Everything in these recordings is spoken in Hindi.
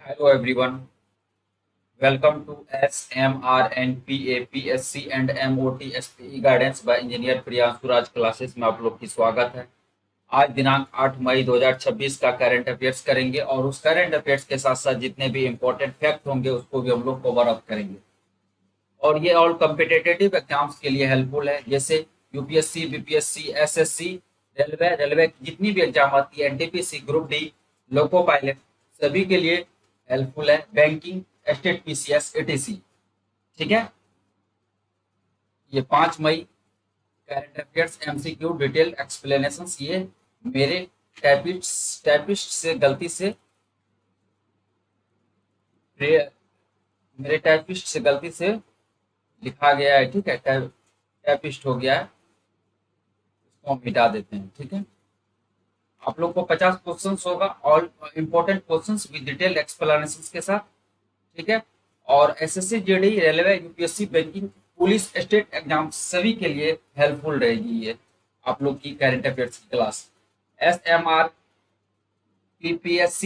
Hello everyone, welcome to SMRNPA PSC and MOT SPE guidance by engineer Priyanshu Raj classes में आप लोग की स्वागत है। आज दिनांक 8 मई 2026 का करंट अफेयर्स करेंगे और उस करंट अफेयर्स के साथ साथ जितने भी इम्पोर्टेंट फैक्ट होंगे उसको भी हम लोग कवर अप करेंगे। और ये ऑल कम्पिटेटिव एग्जाम्स के लिए हेल्पफुल है, जैसे यूपीएससी, बीपीएससी, एसएससी, रेलवे जितनी भी एग्जाम आती है, NTPC, group D, loco pilot, सभी के लिए हेल्पफुल है। Banking, state PCS, ATC. ठीक है, ये 5 मई current affairs MCQ detail explanation, ये मेरे टाइपिस्ट से गलती से मेरे टाइपिस्ट से गलती से लिखा गया है। ठीक है, टाइपिस्ट हो गया है, इसको हम मिटा देते हैं। ठीक है, आप लोग को 50 क्वेश्चंस होगा, all important questions with detail explanation के साथ। ठीक है, और SSC, JD, railway, UPSC, banking, police, state exam सभी के लिए हेल्पफुल रहेगी ये आप लोग की करंट अफेयर्स की class. SMR PPSC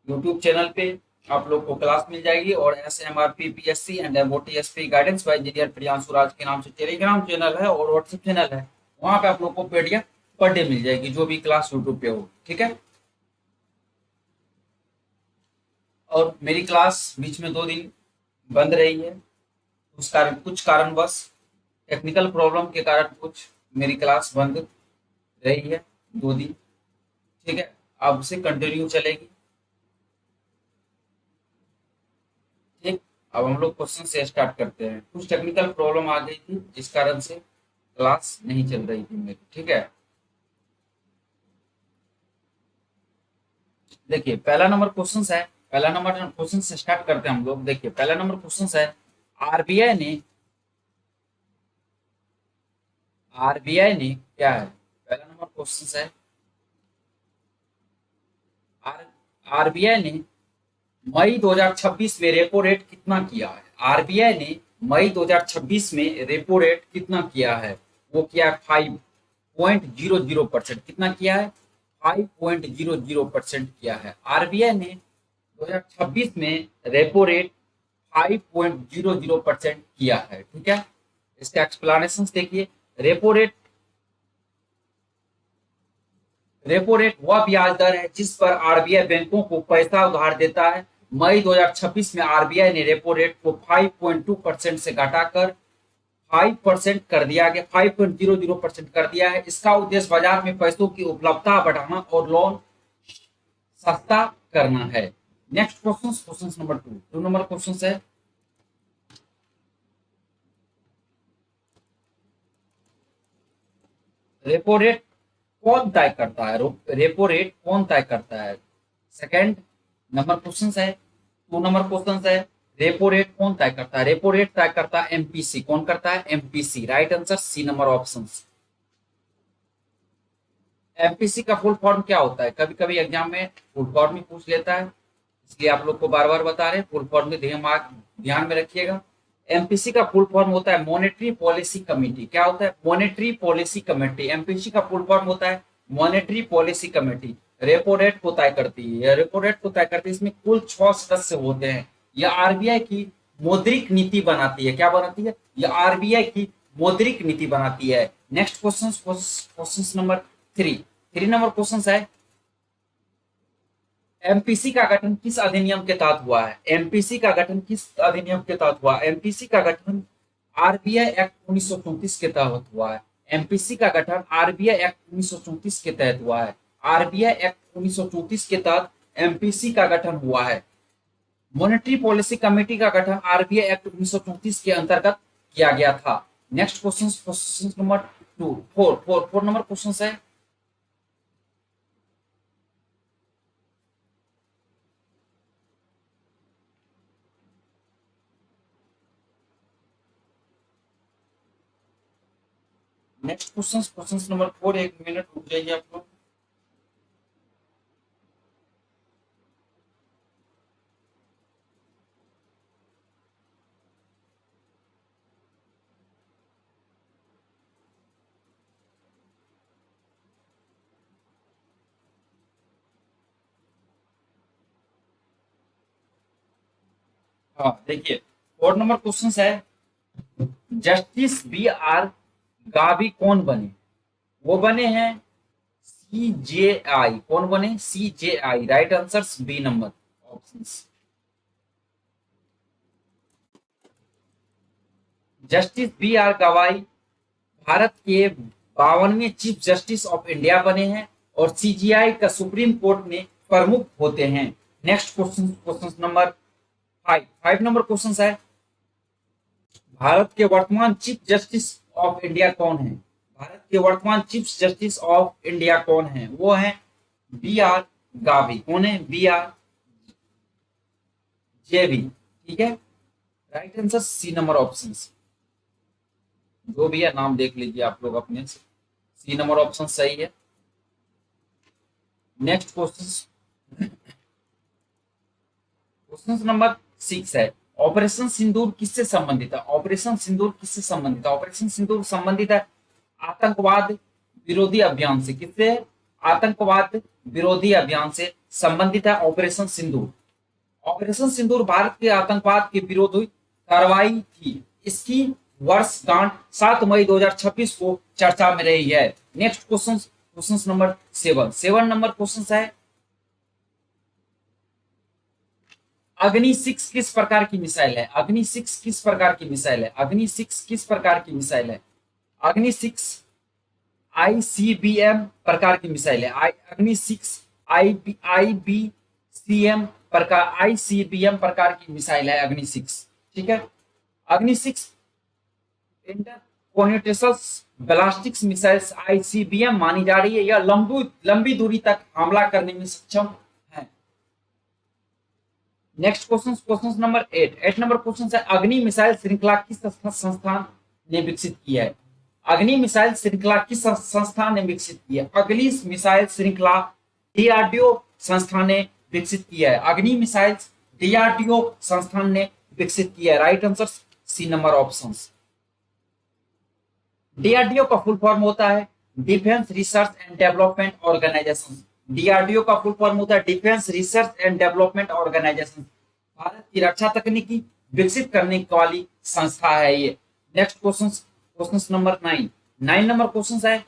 YouTube channel पे आप लोग को क्लास मिल जाएगी, और SMR PPSC and MOTSP guidance by engineer Priyanshu Raj के नाम से टेलीग्राम चैनल है और व्हाट्सएप चैनल है। वहां पे आप लोग को पीडीएफ पर डे मिल जाएगी, जो भी क्लास यूट्यूब पे हो। ठीक है, और मेरी क्लास बीच में 2 दिन बंद रही है, उस कारण कुछ कारणवश, टेक्निकल प्रॉब्लम के कारण कुछ मेरी क्लास बंद रही है 2 दिन। ठीक है, अब से कंटिन्यू चलेगी। ठीक, अब हम लोग क्वेश्चन से स्टार्ट करते हैं। कुछ टेक्निकल प्रॉब्लम आ गई थी, जिस कारण से क्लास नहीं चल रही थी मेरी। ठीक है, देखिए पहला नंबर क्वेश्चन है। पहला नंबर क्वेश्चन से स्टार्ट करते हैं हम लोग। देखिए पहला नंबर क्वेश्चन है, आरबीआई ने आरबीआई ने क्या है, पहला नंबर क्वेश्चन है, आर आरबीआई ने मई 2026 में रेपो रेट कितना किया है। आरबीआई ने मई 2026 में रेपो रेट कितना किया है, वो किया है 5.00%। कितना किया है, 5.00% किया है। आरबीआई ने 2026 में रेपो रेट 5.00% किया है। ठीक है, इसका एक्सप्लेनेशन देखिए। रेपो रेट रेपो रेट वह ब्याज दर है जिस पर आरबीआई बैंकों को पैसा उधार देता है। मई 2026 में आरबीआई ने रेपो रेट को 5.2% से घटाकर 5% कर दिया गया, 5.00% कर दिया है। इसका उद्देश्य बाजार में पैसों की उपलब्धता बढ़ाना और लोन सस्ता करना है। Next question, question number 2 number question है, रेपो रेट कौन तय करता है, रेपो रेट कौन तय करता है। सेकंड नंबर क्वेश्चन है, 2 नंबर क्वेश्चन है, रेपो रेट कौन तय करता है। रेपो रेट तय करता है एमपीसी। कौन करता है, MPC. Right answer C number option. MPC का फुल फॉर्म क्या होता है, कभी कभी एग्जाम में फुल फॉर्म ही पूछ लेता है, इसलिए आप लोग को बार बार बता रहे हैं, फुल फॉर्म में ध्यान में रखिएगा। एमपीसी का फुल फॉर्म होता है मॉनेटरी पॉलिसी कमेटी। क्या होता है, मॉनेटरी पॉलिसी कमेटी। एमपीसी का फुल फॉर्म होता है monetary policy committee. Repo rate को तय करती है, यह रेपो रेट को तय करती है। इसमें कुल 6 सदस्य होते हैं। यह आरबीआई की मौद्रिक नीति बनाती है। क्या बनाती है, यह आरबीआई की मौद्रिक नीति बनाती है। Next question, question number 3 question है, एमपीसी का गठन किस अधिनियम के तहत हुआ है। एमपीसी का गठन किस अधिनियम के तहत हुआ। एमपीसी का गठन आरबीआई एक्ट 1934 के तहत हुआ है। एमपीसी का गठन आरबीआई एक्ट 1934 के तहत हुआ है। आरबीआई एक्ट 1934 के तहत एमपीसी का गठन हुआ है। मॉनेटरी पॉलिसी कमेटी का गठन आरबीआई एक्ट 1934 के अंतर्गत किया गया था। Next question, question number 4 number question है, next question, question number 4। 1 minute रुक जाइए आप लोग। हाँ देखिए, 4 नंबर क्वेश्चन है, जस्टिस बी आर गावी कौन बने? वो बने हैं सी जे आई। कौन बने? C J I. Right answer B number option. Justice B R Gavai Bharat के 52वें चीफ जस्टिस ऑफ इंडिया बने हैं और सीजीआई का सुप्रीम कोर्ट में प्रमुख होते हैं। Next question, question number 5 number question है, भारत के वर्तमान चीफ जस्टिस ऑफ इंडिया कौन है? भारत के वर्तमान चीफ जस्टिस ऑफ इंडिया कौन है? वो है बी आर गावी। कौन है? B are JV. ठीक है, right answer C number option. जो भी है नाम देख लीजिए आप लोग अपने से। सी नंबर ऑप्शन सही है। नेक्स्ट क्वेश्चन, क्वेश्चन नंबर 6 है, ऑपरेशन सिंदूर किससे संबंधित है? ऑपरेशन सिंदूर किससे संबंधित है? ऑपरेशन सिंदूर संबंधित है आतंकवाद विरोधी अभियान से। किससे? आतंकवाद विरोधी अभियान से संबंधित है ऑपरेशन सिंदूर। ऑपरेशन सिंदूर भारत के आतंकवाद के विरोधी कार्रवाई थी। इसकी वर्षगांठ 7 मई 2026 को चर्चा में रही है। Next question, question number 7 number question है, अग्नि 6 किस प्रकार की मिसाइल है? अग्नि 6 किस प्रकार की मिसाइल है? अग्नि 6 किस प्रकार की मिसाइल है? अग्नि 6 आईसीबीएम प्रकार की मिसाइल है। अग्नि 6 आईबीसीएम प्रकार, आईसीबीएम प्रकार की मिसाइल है अग्नि 6। ठीक है, अग्नि 6 इंटरकोनिटेशनल बैलिस्टिक मिसाइल्स आईसीबीएम मानी जा रही है। यह लंबी दूरी तक हमला करने में सक्षम है। Next question, question number 8 number question है, अग्नि मिसाइल श्रृंखला किस संस्थान ने विकसित की है? अग्नि मिसाइल श्रृंखला किस संस्थान ने विकसित की है? अग्नि मिसाइल श्रृंखला डीआरडीओ संस्थान ने विकसित की है। अग्नि मिसाइल डीआरडीओ संस्थान ने विकसित की है। Right answer C number option. DRDO का फुल फॉर्म होता है defence research and development organisation. DRDO का फुल फॉर्म होता है defence research and development organisation. Bharat की रक्षा तकनीकी विकसित करने वाली संस्था है ये। Next question, question number 9 number question है,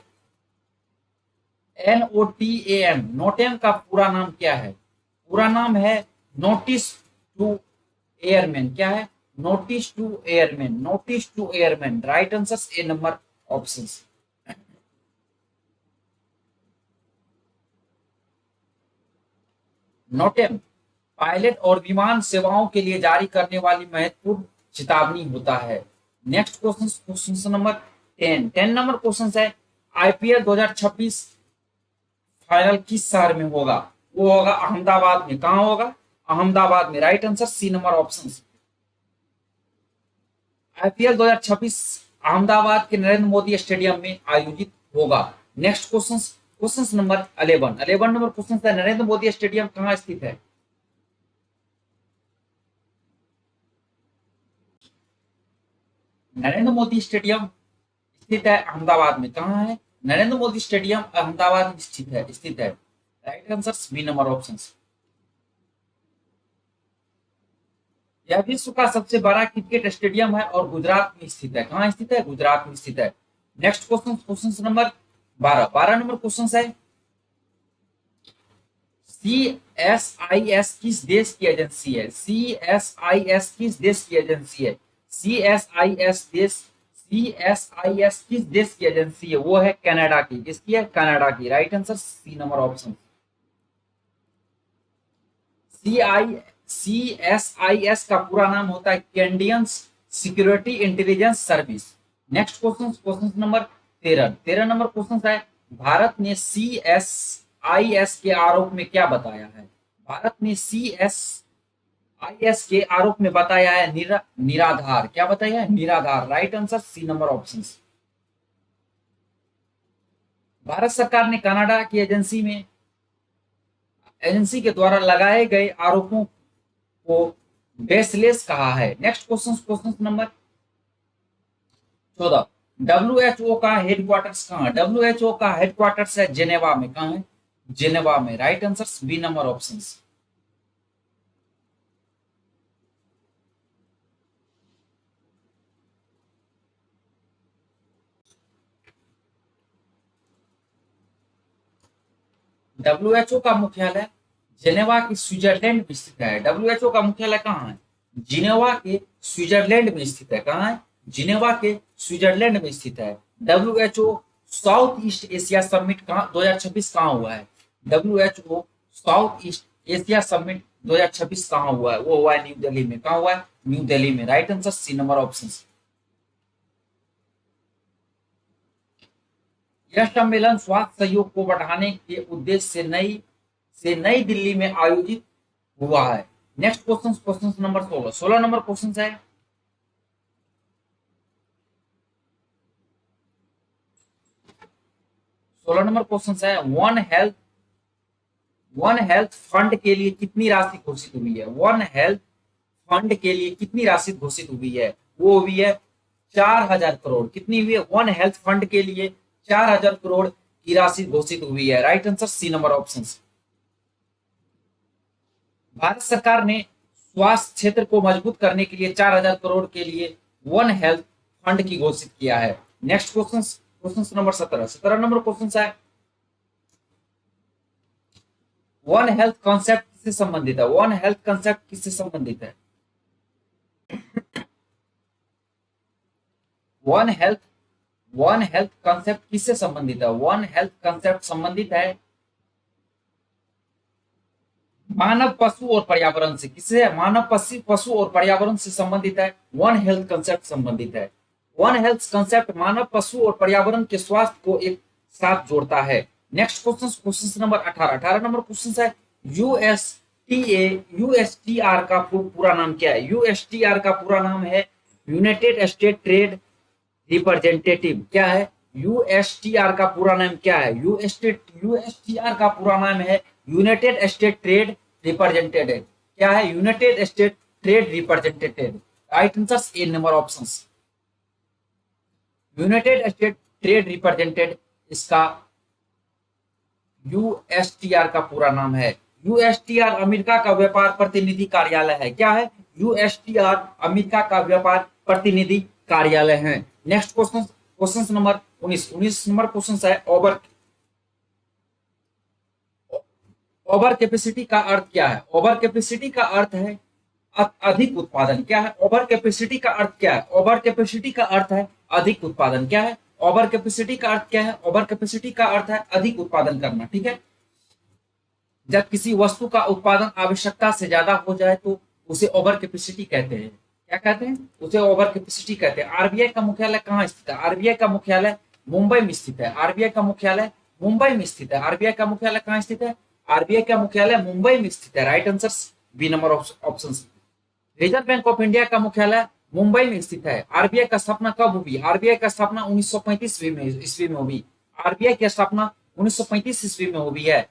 NOTAM, नोटेम का पूरा नाम क्या है? पूरा नाम है नोटिस टू एयरमैन। क्या है? Notice to airman. Notice to airman. Right answer A number option. NOTAM pilot और विमान सेवाओं के लिए जारी करने वाली महत्वपूर्ण चेतावनी होता है। Next question, question number 10 number question है, आईपीएल 2026 फाइनल किस शहर में होगा? वो होगा अहमदाबाद में। कहां होगा? अहमदाबाद में। Right answer C number option. IPL 2026 Ahmedabad के नरेंद्र मोदी स्टेडियम में आयोजित होगा। Next question, question number 11 number question है, नरेंद्र मोदी स्टेडियम कहां स्थित है? नरेंद्र मोदी स्टेडियम स्थित है अहमदाबाद में। कहां है? नरेंद्र मोदी स्टेडियम अहमदाबाद में स्थित है। Right answer B number option. यह विश्व का सबसे बड़ा क्रिकेट स्टेडियम है और गुजरात में स्थित है। कहां स्थित है? गुजरात में स्थित है। Next question, question number 12 number question है, CSIS किस देश की एजेंसी है? CSIS किस देश की एजेंसी है? CSIS किस देश की एजेंसी है? वो है कनाडा की। किसकी है? कनाडा की। Right answer C number option. CSIS का पूरा नाम होता है Canadian security intelligence service. Next question, question number 13 number question है, भारत ने CSIS के आरोप में क्या बताया है? भारत ने CSIS के आरोप में बताया है निराधार। क्या बताया है? निराधार। Right answer C number option. Bharat सरकार ने कनाडा की एजेंसी के द्वारा लगाए गए आरोपों को बेसलेस कहा है। Next question, question number 14, WHO का हेडक्वार्टर्स कहां है? WHO का हेडक्वार्टर्स है जेनेवा में। कहां है? जेनेवा में। Right answer B number option. WHO का मुख्यालय जेनेवा के स्विट्जरलैंड में स्थित है। डब्ल्यूएचओ का मुख्यालय कहाँ है? जिनेवा के स्विट्जरलैंड में स्थित है। कहाँ है? जिनेवा के स्विट्जरलैंड में स्थित है। WHO south east Asia summit कहाँ 2026 कहाँ हुआ है? WHO south east Asia summit 2026 कहाँ हुआ है? वो हुआ है न्यू दिल्ली में। कहाँ हुआ है? न्यू दिल्ली में। Right answer C number option. यह सम्मेलन स्वास्थ्य सहयोग को बढ़ाने के उद्देश्य से नई दिल्ली में आयोजित हुआ है। Next question, question number 16 number question है। सोलह नंबर क्वेश्चन है, वन हेल्थ फंड के लिए कितनी राशि घोषित हुई है? वन हेल्थ फंड के लिए कितनी राशि घोषित हुई है? वो हुई है 4000 करोड़। कितनी हुई है? वन हेल्थ फंड के लिए 4000 करोड़ की राशि घोषित हुई है। Right answer C number option. Bharat सरकार ने स्वास्थ्य क्षेत्र को मजबूत करने के लिए 4000 करोड़ के लिए वन हेल्थ फंड की घोषित किया है। Next question, question number 17 number question है, वन हेल्थ कॉन्सेप्ट किससे संबंधित है? वन हेल्थ कॉन्सेप्ट किससे संबंधित है? वन हेल्थ कॉन्सेप्ट किससे संबंधित है? वन हेल्थ कॉन्सेप्ट संबंधित है मानव, पशु और पर्यावरण से। किससे है? मानव, पशु और पर्यावरण से संबंधित है। वन हेल्थ कंसेप्ट संबंधित है। वन हेल्थ कंसेप्ट मानव, पशु और पर्यावरण के स्वास्थ्य को एक साथ जोड़ता है। Next question, question number 18 number question है, यूएसटीआर का पूरा नाम क्या है? यूएसटीआर का पूरा नाम है यूनाइटेड स्टेट ट्रेड रिप्रेजेंटेटिव। क्या है? यूएसटीआर का पूरा नाम क्या है? यूएसटीआर का पूरा नाम है यूनाइटेड स्टेट ट्रेड रिप्रेजेंटेटिव। क्या है? United state trade representative. Right answer A number option. United state trade representative इसका यूएसटीआर का पूरा नाम है। यूएसटीआर अमेरिका का व्यापार प्रतिनिधि कार्यालय है। क्या है? यूएसटीआर अमेरिका का व्यापार प्रतिनिधि कार्यालय है। Next question, question number 19 number question है, ओवर कैपेसिटी का अर्थ क्या है? ओवर कैपेसिटी का अर्थ है अधिक उत्पादन। क्या है? ओवर कैपेसिटी का अर्थ क्या है? ओवर कैपेसिटी का अर्थ है अधिक उत्पादन। क्या है? ओवर कैपेसिटी का अर्थ क्या है? ओवर कैपेसिटी का अर्थ है अधिक उत्पादन करना। ठीक है, जब किसी वस्तु का उत्पादन आवश्यकता से ज्यादा हो जाए तो उसे ओवर कैपेसिटी कहते हैं। क्या कहते हैं? उसे ओवर कैपेसिटी कहते हैं। आरबीआई का मुख्यालय कहाँ स्थित है? आरबीआई का मुख्यालय मुंबई में स्थित है। आरबीआई का मुख्यालय मुंबई में स्थित है। आरबीआई का मुख्यालय कहाँ स्थित है? आरबीआई का मुख्यालय मुंबई में स्थित है। Right answer B number option. Reserve Bank of India का मुख्यालय मुंबई में स्थित है। आरबीआई का स्थापना कब हुई? आरबीआई का स्थापना 1935 ईस्वी में हुई। आरबीआई की स्थापना 1935 ईस्वी में हुई है।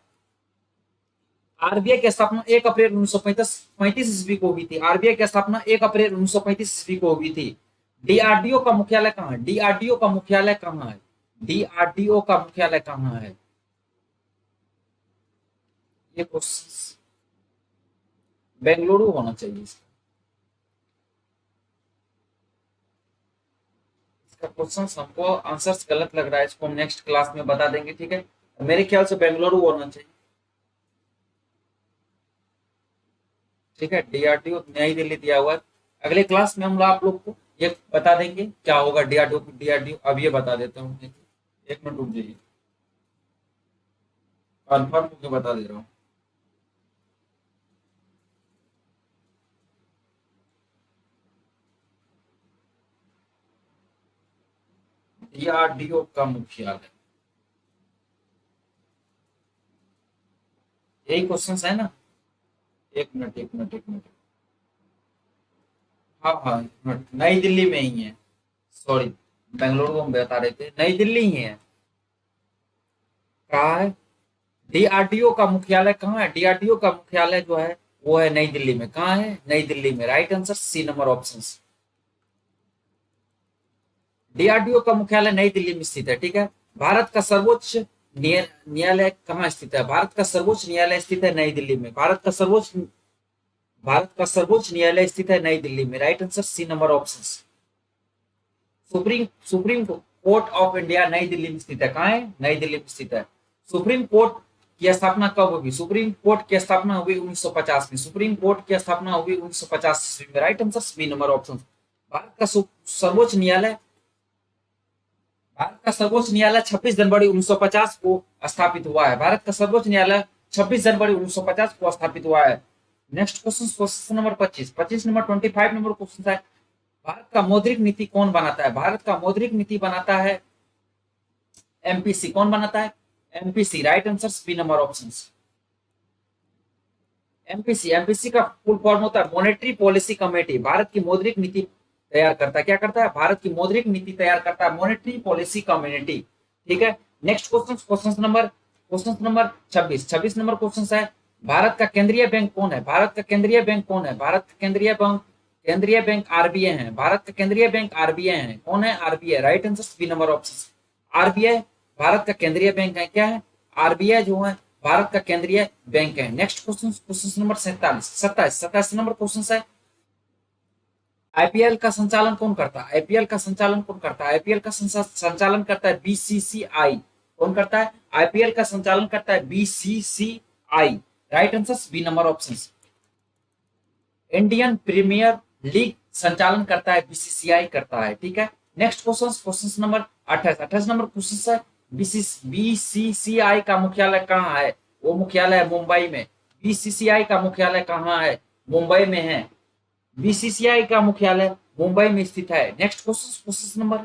आरबीआई की स्थापना 1 अप्रैल 1935 ईस्वी को हुई थी। आरबीआई की स्थापना 1 अप्रैल 1935 ईस्वी को हुई थी। डीआरडीओ का मुख्यालय कहाँ है? डीआरडीओ का मुख्यालय कहाँ है? डीआरडीओ का मुख्यालय कहाँ है? ये क्वेश्चन बेंगलुरु होना चाहिए। इसका क्वेश्चन हमको आंसर्स गलत लग रहा है, इसको हम नेक्स्ट क्लास में बता देंगे। ठीक है, मेरे ख्याल से बेंगलुरु होना चाहिए। ठीक है, डीआरडीओ नई दिल्ली दिया हुआ है। अगले क्लास में हम आप लोग को ये बता देंगे क्या होगा डीआरडीओ। डीआरडीओ अब ये बता देता हूँ, एक मिनट रुक जाइए, कन्फर्म होकर बता दे रहा हूँ। डीआरडीओ का मुख्यालय, यही क्वेश्चन है ना? एक मिनट एक मिनट एक मिनट, हाँ हाँ एक मिनट, नई दिल्ली में ही है। सॉरी, बेंगलुरु को हम बता रहे थे, नई दिल्ली ही है। कहा है? डीआरडीओ का मुख्यालय कहाँ है? डीआरडीओ का मुख्यालय जो है वो है नई दिल्ली में। कहाँ है? नई दिल्ली में। Right answer C number option. DRDO का मुख्यालय नई दिल्ली में स्थित है। ठीक है, भारत का सर्वोच्च न्यायालय कहाँ स्थित है? भारत का सर्वोच्च न्यायालय स्थित है नई दिल्ली में। भारत का सर्वोच्च न्यायालय स्थित है नई दिल्ली में। Right answer C number option. Supreme Court of India Nai Delhi में स्थित है। कहाँ है? नई दिल्ली में स्थित है। सुप्रीम कोर्ट की स्थापना कब हुई? सुप्रीम कोर्ट की स्थापना हुई 1950 में। सुप्रीम कोर्ट की स्थापना हुई 1950 ईस्वी में। Right answer B number option. Bharat का सर्वोच्च न्यायालय भारत का सर्वोच्च न्यायालय 26 जनवरी 1950 को स्थापित हुआ है। भारत का सर्वोच्च न्यायालय 26 जनवरी 1950 को स्थापित हुआ है। Next question, question number 25 number 25 number question है, भारत का मौद्रिक नीति कौन बनाता है? भारत का मौद्रिक नीति बनाता है एमपीसी। कौन बनाता है? MPC. Right answer B number option. MPC, MPC का फुल फॉर्म होता है मॉनेटरी पॉलिसी कमेटी। भारत की मौद्रिक नीति तैयार करता है। क्या करता है? भारत की मौद्रिक नीति तैयार करता है मॉनेटरी पॉलिसी कम्युनिटी। ठीक है। Next question, question number 26 number question है, भारत का केंद्रीय बैंक कौन है? भारत का केंद्रीय बैंक कौन है? भारत का केंद्रीय बैंक आरबीआई है। भारत का केंद्रीय बैंक आरबीआई है। कौन है? RBI. Right answer B number option. RBI Bharat का केंद्रीय बैंक है। क्या है? आरबीआई जो है भारत का केंद्रीय बैंक है। Next question, question number 27 number question है, आईपीएल का संचालन कौन करता है? आईपीएल का संचालन कौन करता है? आईपीएल का संचालन करता है बीसीसीआई। कौन करता है? आईपीएल का संचालन करता है BCCI. Right answer B number option. Indian Premier League संचालन करता है बीसीसीआई करता है। ठीक है। Next question, question number 28 number question है, बीसीसीआई का मुख्यालय कहाँ है? वो मुख्यालय मुंबई में। बीसीसीआई का मुख्यालय कहाँ है? मुंबई में है। बीसीसीआई का मुख्यालय मुंबई में स्थित है। Next question, question number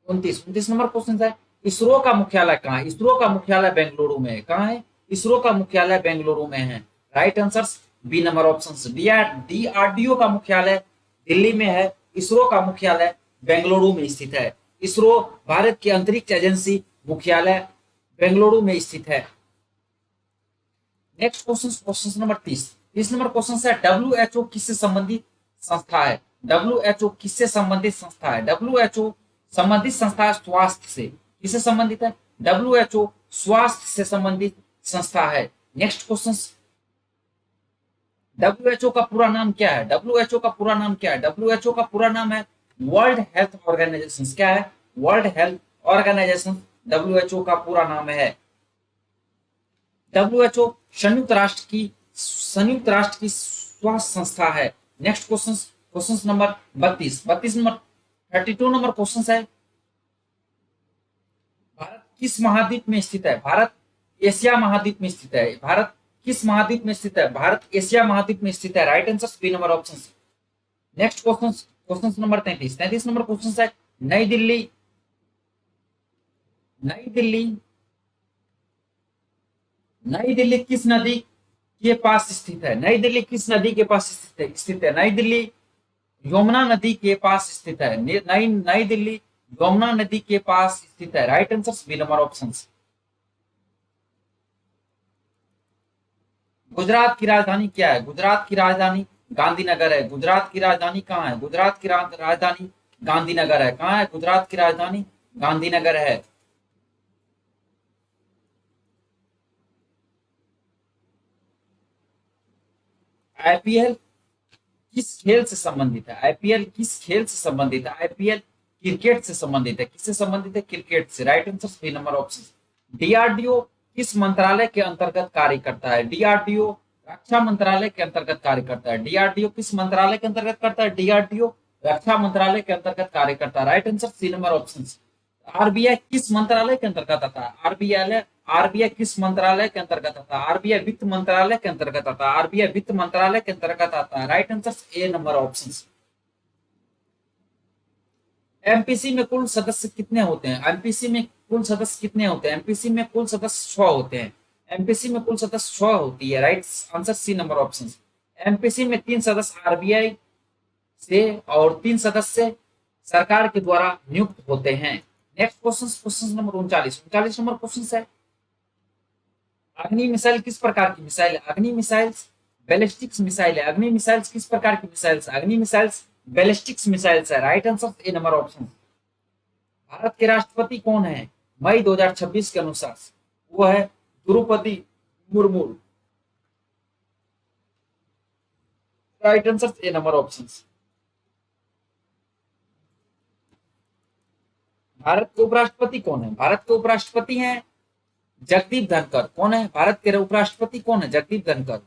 29 number question है, इसरो का मुख्यालय कहाँ है? इसरो का मुख्यालय बेंगलुरु में है। कहाँ है? इसरो का मुख्यालय बेंगलुरु में है। Right answer B number option. DRDO का मुख्यालय दिल्ली में है। इसरो का मुख्यालय बेंगलुरु में स्थित है। इसरो भारत की अंतरिक्ष एजेंसी मुख्यालय बेंगलुरु में स्थित है। Next question, question number 30 number question है, डब्ल्यूएचओ किससे संबंधित संस्था है? डब्ल्यूएचओ किससे संबंधित संस्था है? डब्ल्यूएचओ संबंधित संस्था स्वास्थ्य से। किससे संबंधित है? डब्ल्यूएचओ स्वास्थ्य से संबंधित संस्था है। नेक्स्ट क्वेश्चन, डब्ल्यूएचओ का पूरा नाम क्या है? डब्ल्यूएचओ का पूरा नाम क्या है? डब्ल्यूएचओ का पूरा नाम है वर्ल्ड हेल्थ ऑर्गेनाइजेशन। क्या है? वर्ल्ड हेल्थ ऑर्गेनाइजेशन डब्ल्यूएचओ का पूरा नाम है। डब्ल्यूएचओ संयुक्त राष्ट्र की स्वास्थ्य संस्था है। Next question, question number 32 number 32 number question है, भारत किस महाद्वीप में स्थित है? भारत एशिया महाद्वीप में स्थित है। भारत किस महाद्वीप में स्थित है? भारत एशिया महाद्वीप में स्थित है। Right answer B number option. Next question, question number 33 number question है, नई दिल्ली नई दिल्ली नई दिल्ली किस नदी के पास स्थित है? नई दिल्ली किस नदी के पास स्थित है? नई दिल्ली यमुना नदी के पास स्थित है। नई दिल्ली यमुना नदी के पास स्थित है। Right answer B number option. Gujarat की राजधानी क्या है? गुजरात की राजधानी गांधीनगर है। गुजरात की राजधानी कहाँ है? गुजरात की राजधानी गांधीनगर है। कहाँ है गुजरात की राजधानी? गांधीनगर है। आईपीएल किस खेल से संबंधित है? आईपीएल किस खेल से संबंधित है? आईपीएल क्रिकेट से संबंधित है। किससे संबंधित है? क्रिकेट से। Right answer B number option. DRDO किस मंत्रालय के अंतर्गत कार्य करता है? डीआरडीओ रक्षा मंत्रालय के अंतर्गत कार्य करता है। डीआरडीओ किस मंत्रालय के अंतर्गत करता है? डीआरडीओ रक्षा मंत्रालय के अंतर्गत कार्य करता है। Right answer C number option. RBI किस मंत्रालय के अंतर्गत आता है? आरबीआई किस मंत्रालय के अंतर्गत आता है? आरबीआई वित्त मंत्रालय के अंतर्गत आता है। आरबीआई वित्त मंत्रालय के अंतर्गत आता है। Right answer A number option. MPC में कुल सदस्य कितने होते हैं? एमपीसी में कुल सदस्य कितने होते हैं? एमपीसी में कुल सदस्य 6 होते हैं। एमपीसी में कुल सदस्य 6 होती है। Right answer C number option. MPC में 3 सदस्य आरबीआई से और 3 सदस्य सरकार के द्वारा नियुक्त होते हैं। Next question, question number 39 number question है, अग्नि मिसाइल किस प्रकार की मिसाइल है? अग्नि मिसाइल्स बैलिस्टिक्स मिसाइल है। अग्नि मिसाइल्स किस प्रकार की मिसाइल्स? अग्नि मिसाइल्स बैलिस्टिक्स मिसाइल्स है। Right answer A number option. Bharat के राष्ट्रपति कौन है मई 2026 के अनुसार? वो है Draupadi Murmu. Right answer A number option. Bharat के उपराष्ट्रपति कौन है? भारत के उपराष्ट्रपति हैं जगदीप धनखड़ कौन है? भारत के उपराष्ट्रपति कौन है? Jagdeep Dhankhar.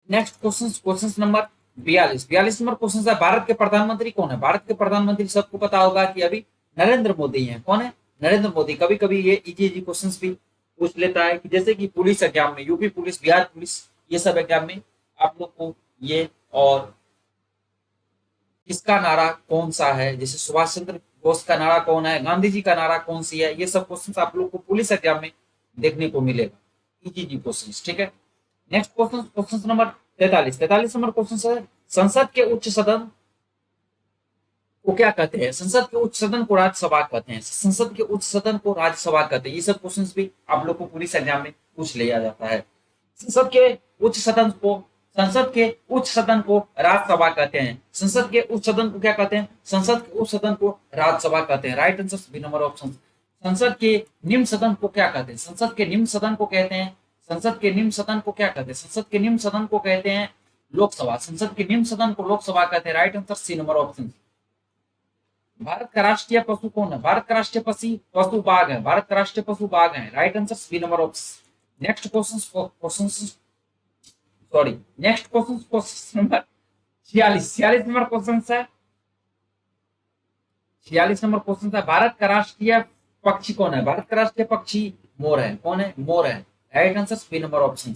Next question, question number 42 number question है, भारत के प्रधानमंत्री कौन है? भारत के प्रधानमंत्री सबको पता होगा कि अभी नरेंद्र मोदी हैं। कौन है? नरेंद्र मोदी। कभी कभी ये इजी क्वेश्चंस भी पूछ लेता है कि जैसे कि पुलिस एग्जाम में, यूपी पुलिस, बिहार पुलिस, ये सब एग्जाम में आप लोग को ये, और किसका नारा कौन सा है, जैसे सुभाष चंद्र बोस का नारा कौन है, गांधी जी का नारा कौन सी है, ये सब क्वेश्चन आप लोग को पुलिस एग्जाम में देखने को मिलेगा। इजी क्वेश्चन, ठीक है। Next question, question number 43 number question है, संसद के उच्च सदन को क्या कहते हैं? संसद के उच्च सदन को राज्यसभा कहते हैं। संसद के उच्च सदन को राज्यसभा कहते हैं। ये सब क्वेश्चंस भी आप लोग को पुलिस एग्जाम में पूछ लिया जाता है। संसद के उच्च सदन को, संसद के उच्च सदन को राज्यसभा कहते हैं। संसद के उच्च सदन को क्या कहते हैं? संसद के उच्च सदन को राज्यसभा कहते हैं। Right answer B number option. संसद के निम्न सदन को क्या कहते हैं? संसद के निम्न सदन को कहते हैं, संसद के निम्न सदन को क्या कहते हैं? संसद के निम्न सदन को कहते हैं लोकसभा। संसद के निम्न सदन को लोकसभा कहते हैं। Right answer C number option. Bharat का राष्ट्रीय पशु कौन है? भारत का राष्ट्रीय पशु बाघ है। भारत का राष्ट्रीय पशु बाघ है। Right answer B number option. Next question, sorry, next question number 46 number question है। 46 नंबर क्वेश्चन है, भारत का राष्ट्रीय पक्षी कौन है? भारत का राष्ट्रीय पक्षी मोर है। कौन है? मोर है। Right answer B number option.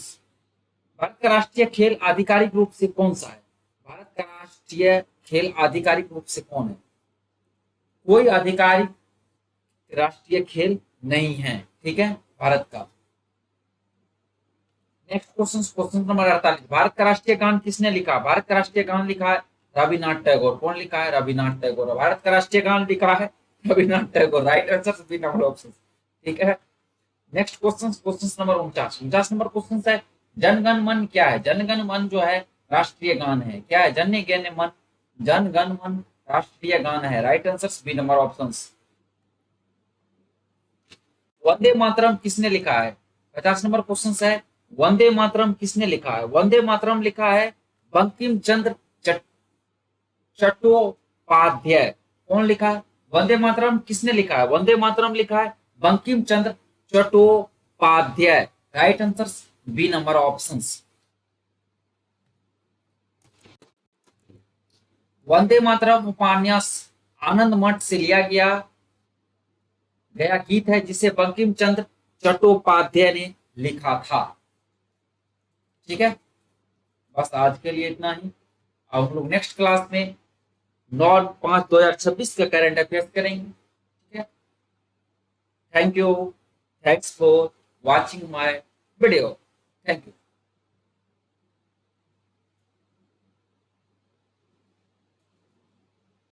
Bharat का राष्ट्रीय खेल आधिकारिक रूप से कौन सा है? भारत का राष्ट्रीय खेल आधिकारिक रूप से कौन है? कोई आधिकारिक राष्ट्रीय खेल नहीं है, ठीक है, भारत का। Next question, question number 48, Bharat का राष्ट्रीय गान किसने लिखा? भारत का राष्ट्रीय गान लिखा है रविन्द्रनाथ टैगोर। कौन लिखा है? रविन्द्रनाथ टैगोर। भारत का राष्ट्रीय गान लिखा है Rabindranath Tagore. Right answer B number option, ठीक है। Next question, question number 49 number question है, जनगण मन क्या है? जनगण मन जो है राष्ट्रीय गान है। क्या है? जन गण मन, जनगण मन राष्ट्रीय गान है। Right answer B number option. Vande Mataram किसने लिखा है? 50 नंबर क्वेश्चन है, वंदे मातरम किसने लिखा है? वंदे मातरम लिखा है बंकिम चंद्र चट्टोपाध्याय। कौन लिखा है? वंदे मातरम किसने लिखा है? वंदे मातरम लिखा है Bankim Chandra Chattopadhyay. Right answer B number option. Vande Mataram उपन्यास आनंद मठ से लिया गया गीत है जिसे बंकिम चंद्र चट्टोपाध्याय ने लिखा था, ठीक है। बस आज के लिए इतना ही। अब हम लोग नेक्स्ट क्लास में 9/5/2026 का करंट अफेयर्स करेंगे, ठीक है। Thank you, thanks for watching my video. Thank you.